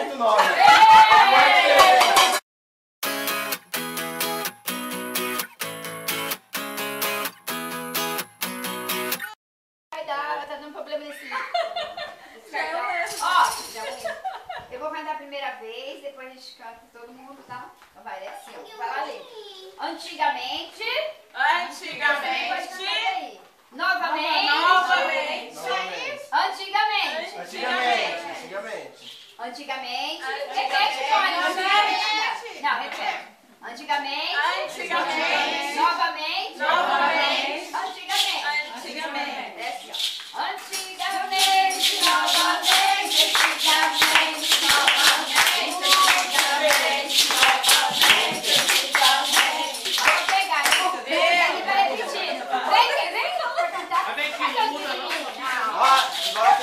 muito nova. Tá dando problema nesse ó, eu vou cantar a primeira vez, depois a gente canta todo mundo, tá? Então vai, é assim, ó. Vai lá ler. Antigamente. Novamente. Antigamente. Repete, Tony. Não, repete. Antigamente. Novamente. Antigamente. É assim, ó. Antigamente, novamente, Vou pegar, vai repetindo. Vem, pra cantar. Agora